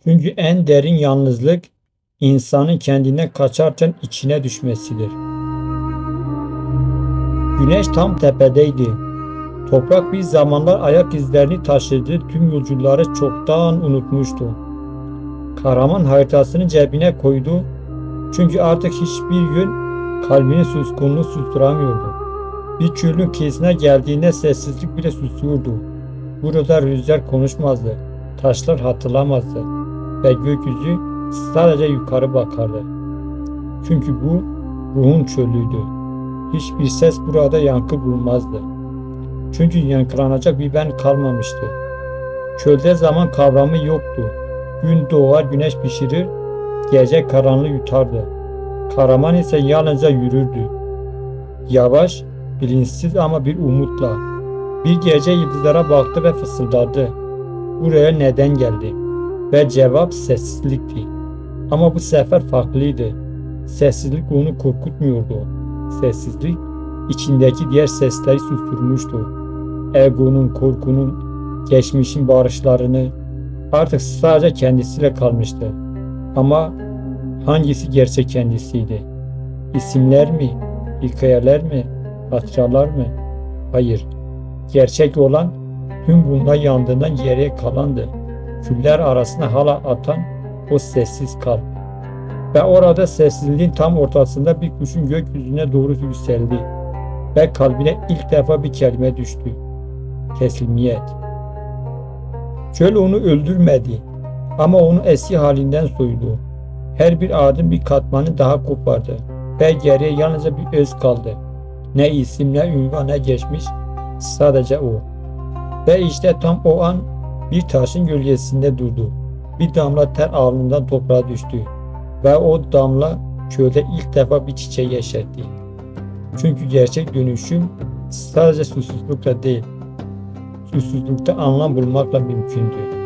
Çünkü en derin yalnızlık insanın kendinden kaçarken içine düşmesidir. Güneş tam tepedeydi. Toprak bir zamanlar ayak izlerini taşıdığı tüm yolcuları çoktan unutmuştu. Kahraman haritasını cebine koydu. Çünkü artık hiçbir yön kalbinin suskunluğunu susturamıyordu. Bir çölün kıyısına geldiğinde sessizlik bile susuyordu. Burada rüzgar konuşmazdı, taşlar hatırlamazdı ve gökyüzü sadece yukarı bakardı. Çünkü bu ruhun çölüydü. Hiçbir ses burada yankı bulmazdı. Çünkü yankılanacak bir ben kalmamıştı. Çölde zaman kavramı yoktu. Gün doğar güneş pişirir, gece karanlığı yutardı. Kahraman ise yalnızca yürürdü. Yavaş, bilinçsiz ama bir umutla. Bir gece yıldızlara baktı ve fısıldadı. Buraya neden geldi? Ve cevap sessizlikti. Ama bu sefer farklıydı. Sessizlik onu korkutmuyordu. Sessizlik içindeki diğer sesleri susturmuştu. Egonun, korkunun, geçmişin bağırışlarını artık sadece kendisiyle kalmıştı. Ama hangisi gerçek kendisiydi? İsimler mi? Hikayeler mi? Hatıralar mı? Hayır. Gerçek olan tüm bunlar yandığından geriye kalandı. Küller arasında hala atan o sessiz kalp. Ve orada sessizliğin tam ortasında bir kuşun gökyüzüne doğru yükseldi. Ve kalbine ilk defa bir kelime düştü. Teslimiyet. Çöl onu öldürmedi ama onu eski halinden soydu. Her bir adım bir katmanı daha kopardı ve geriye yalnızca bir öz kaldı. Ne isim, ne ünvan, ne geçmiş, sadece o. Ve işte tam o an bir taşın gölgesinde durdu. Bir damla ter alnından toprağa düştü ve o damla çölde ilk defa bir çiçeği yeşertti. Çünkü gerçek dönüşüm sadece susuzlukla değil, susuzlukta anlam bulmakla mümkündü.